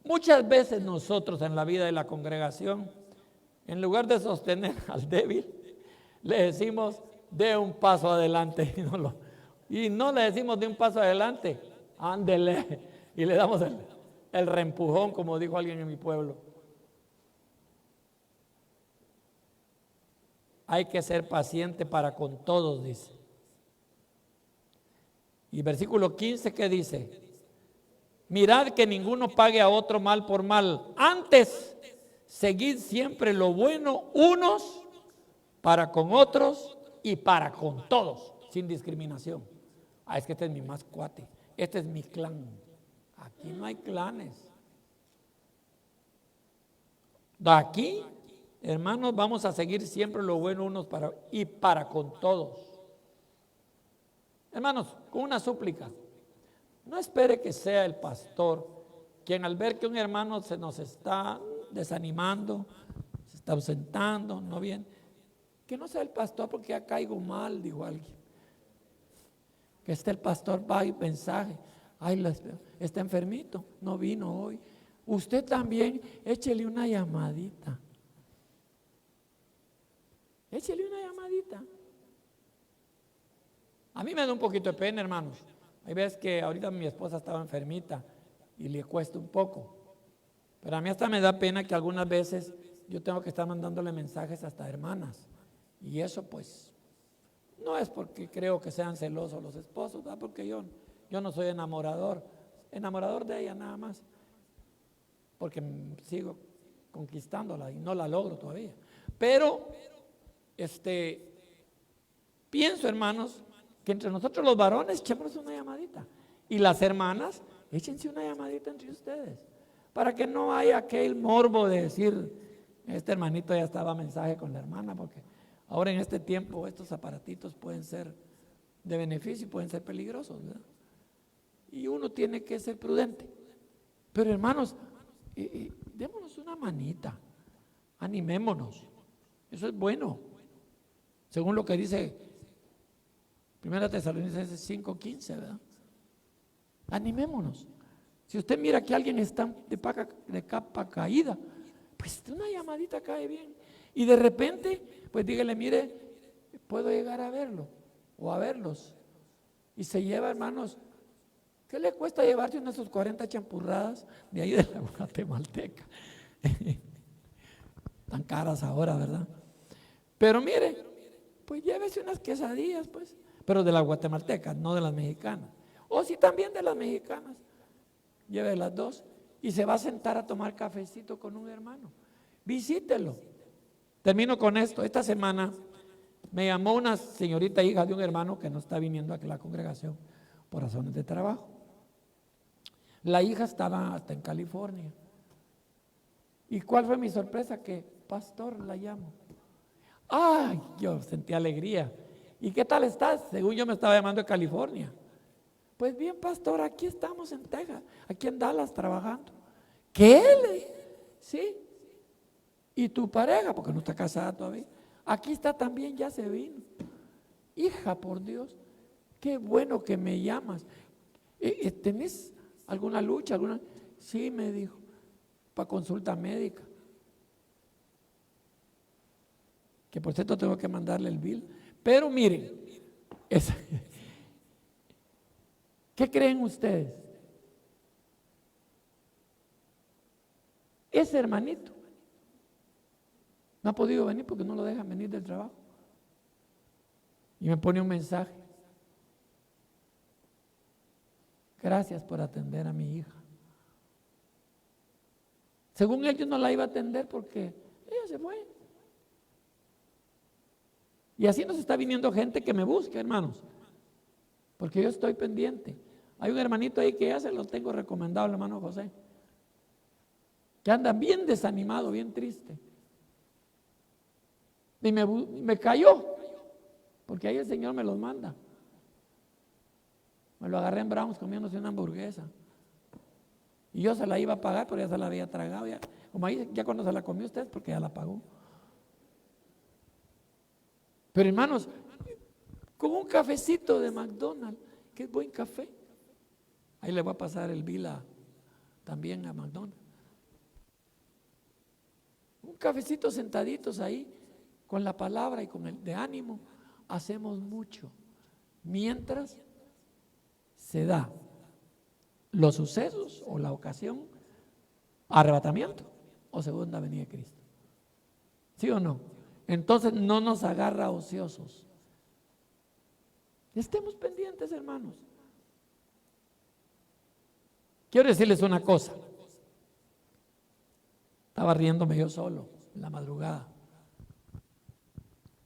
Muchas veces nosotros en la vida de la congregación, en lugar de sostener al débil, le decimos de un paso adelante y no le decimos de un paso adelante, ándele, y le damos el reempujón, como dijo alguien en mi pueblo. Hay que ser paciente para con todos, dice. Y versículo 15, ¿qué dice? Mirad que ninguno pague a otro mal por mal. Antes, seguid siempre lo bueno unos para con otros y para con todos, sin discriminación. Es que este es mi más cuate, este es mi clan. Aquí no hay clanes. De aquí, hermanos, vamos a seguir siempre lo bueno unos y para con todos. Hermanos, con una súplica, no espere que sea el pastor quien al ver que un hermano se nos está desanimando, se está ausentando, no viene, que no sea el pastor porque ya caigo mal, dijo alguien. Que esté el pastor, va y mensaje, ay, está enfermito, no vino hoy. Usted también, échele una llamadita. Échele una llamadita. A mí me da un poquito de pena, hermanos. Hay veces que ahorita mi esposa estaba enfermita y le cuesta un poco. Pero a mí hasta me da pena que algunas veces yo tengo que estar mandándole mensajes hasta a hermanas. Y eso pues no es porque creo que sean celosos los esposos, ¿verdad? Porque yo no soy enamorador de ella nada más. Porque sigo conquistándola y no la logro todavía. Pero pienso, hermanos, que entre nosotros los varones echémonos una llamadita y las hermanas échense una llamadita entre ustedes para que no haya aquel morbo de decir este hermanito ya estaba mensaje con la hermana, porque ahora en este tiempo estos aparatitos pueden ser de beneficio y pueden ser peligrosos, ¿verdad? Y uno tiene que ser prudente. Pero hermanos, démonos una manita, animémonos. Eso es bueno. Según lo que dice 1 Tesalonicenses 5:15, ¿verdad? Animémonos. Si usted mira que alguien está de capa caída, pues una llamadita cae bien. Y de repente, pues dígale, mire, puedo llegar a verlo o a verlos. Y se lleva, hermanos, ¿qué le cuesta llevarse una de sus 40 champurradas de ahí de la guatemalteca? Tan caras ahora, ¿verdad? Pero mire, pues llévese unas quesadillas, pues, pero de las guatemaltecas, no de las mexicanas. O si también de las mexicanas, lleve las dos y se va a sentar a tomar cafecito con un hermano. Visítelo. Termino con esto. Esta semana me llamó una señorita hija de un hermano que no está viniendo aquí a la congregación por razones de trabajo. La hija estaba hasta en California. ¿Y cuál fue mi sorpresa? Que pastor la llamo. Ay, yo sentí alegría. ¿Y qué tal estás? Según yo me estaba llamando de California. Pues bien, pastor, aquí estamos en Texas, aquí en Dallas trabajando. ¿Qué? Sí. ¿Y tu pareja? Porque no está casada todavía. Aquí está también, ya se vino. Hija, por Dios, qué bueno que me llamas. ¿Tenés alguna lucha? Sí, me dijo, para consulta médica. Que por cierto tengo que mandarle el bill. Pero miren, ¿qué creen ustedes? Ese hermanito no ha podido venir porque no lo dejan venir del trabajo. Y me pone un mensaje. Gracias por atender a mi hija. Según él, yo no la iba a atender porque ella se fue. Y así nos está viniendo gente que me busca, hermanos, porque yo estoy pendiente. Hay un hermanito ahí que ya se lo tengo recomendado, el hermano José, que anda bien desanimado, bien triste. Y me cayó, porque ahí el Señor me los manda. Me lo agarré en Browns comiéndose una hamburguesa. Y yo se la iba a pagar, pero ya se la había tragado. Como ahí, ya cuando se la comió usted, porque ya la pagó. Pero hermanos, con un cafecito de McDonald's, que es buen café, ahí le voy a pasar el bill también a McDonald's. Un cafecito sentaditos ahí, con la palabra y con el de ánimo, hacemos mucho. Mientras se da los sucesos o la ocasión, arrebatamiento o segunda venida de Cristo. ¿Sí o no? Entonces no nos agarra ociosos. Estemos pendientes, hermanos. Quiero decirles una cosa. Estaba riéndome yo solo en la madrugada.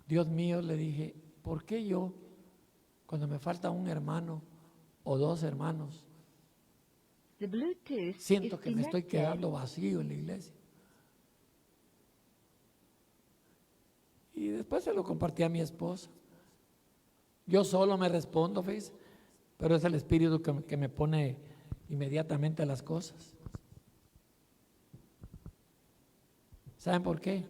Dios mío, le dije, ¿por qué yo, cuando me falta un hermano o dos hermanos, siento que me estoy quedando vacío en la iglesia? Y después se lo compartí a mi esposa. Yo solo me respondo, fíjense, pero es el Espíritu que me pone inmediatamente las cosas. ¿Saben por qué?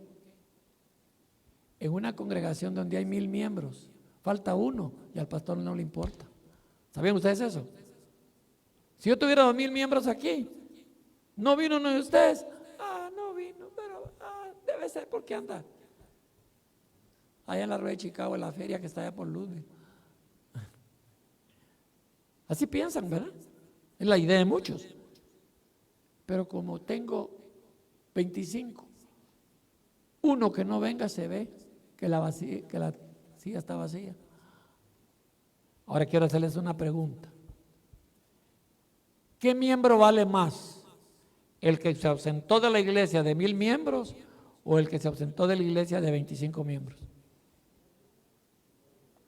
En una congregación donde hay 1000 miembros, falta uno y al pastor no le importa. ¿Sabían ustedes eso? Si yo tuviera 2000 miembros aquí, no vino uno de ustedes. No vino, pero debe ser porque anda allá en la Rueda de Chicago, en la feria que está allá por Ludwig. Así piensan, ¿verdad? Es la idea de muchos. Pero como tengo 25, uno que no venga se ve que la silla está vacía. Ahora quiero hacerles una pregunta. ¿Qué miembro vale más? ¿El que se ausentó de la iglesia de 1000 miembros o el que se ausentó de la iglesia de 25 miembros?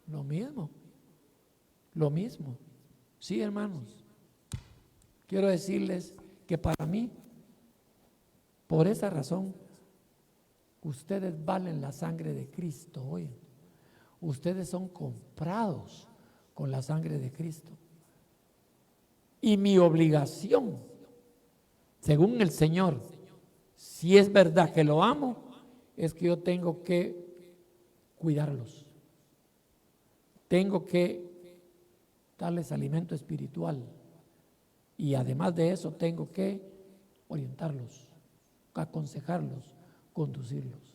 Lo mismo. Lo mismo. Sí, hermanos. Quiero decirles que para mí, por esa razón, ustedes valen la sangre de Cristo hoy. Ustedes son comprados con la sangre de Cristo. Y mi obligación, según el Señor, si es verdad que lo amo, es que yo tengo que cuidarlos. Tengo que darles alimento espiritual. Y además de eso, tengo que orientarlos, aconsejarlos, conducirlos.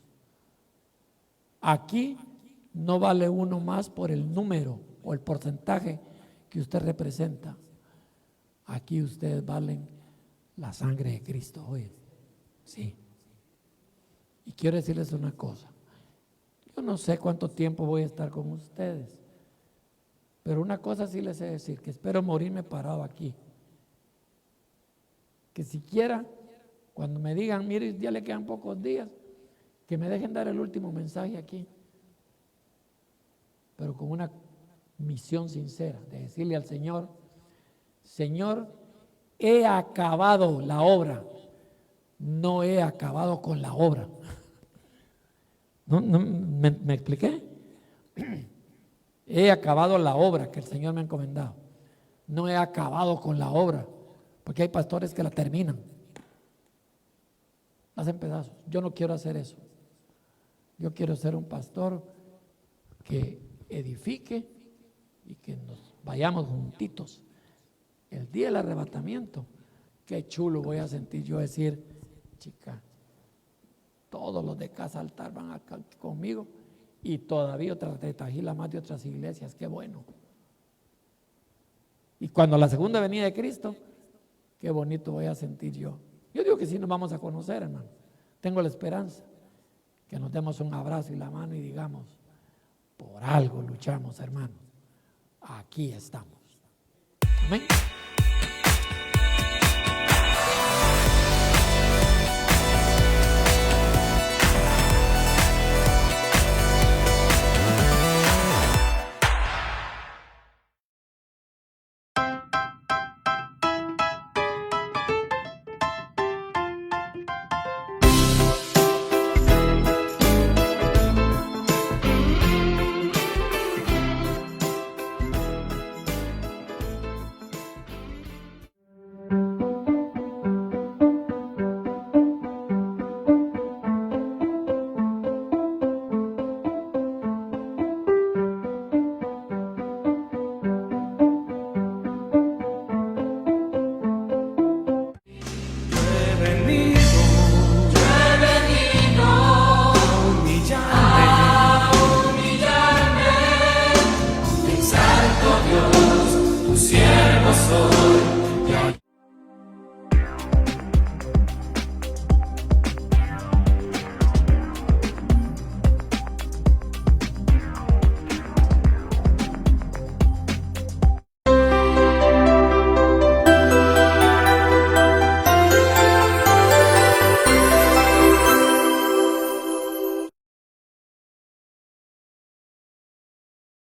Aquí no vale uno más por el número o el porcentaje que usted representa. Aquí ustedes valen la sangre de Cristo hoy. Sí. Y quiero decirles una cosa. Yo no sé cuánto tiempo voy a estar con ustedes, pero una cosa sí les he de decir, que espero morirme parado aquí. Que siquiera cuando me digan, mire, ya le quedan pocos días, que me dejen dar el último mensaje aquí, pero con una misión sincera de decirle al Señor: Señor, he acabado la obra, no he acabado con la obra. ¿Me expliqué? He acabado la obra que el Señor me ha encomendado, no he acabado con la obra, porque hay pastores que la terminan, la hacen pedazos. Yo no quiero hacer eso. Yo quiero ser un pastor que edifique y que nos vayamos juntitos. El día del arrebatamiento, qué chulo voy a sentir yo decir: chica, todos los de Casa Altar van acá conmigo, y todavía otras de Tajila más de otras iglesias, qué bueno. Y cuando la segunda venida de Cristo, qué bonito voy a sentir yo. Yo digo que sí nos vamos a conocer, hermano. Tengo la esperanza que nos demos un abrazo y la mano y digamos: por algo luchamos, hermano. Aquí estamos. Amén.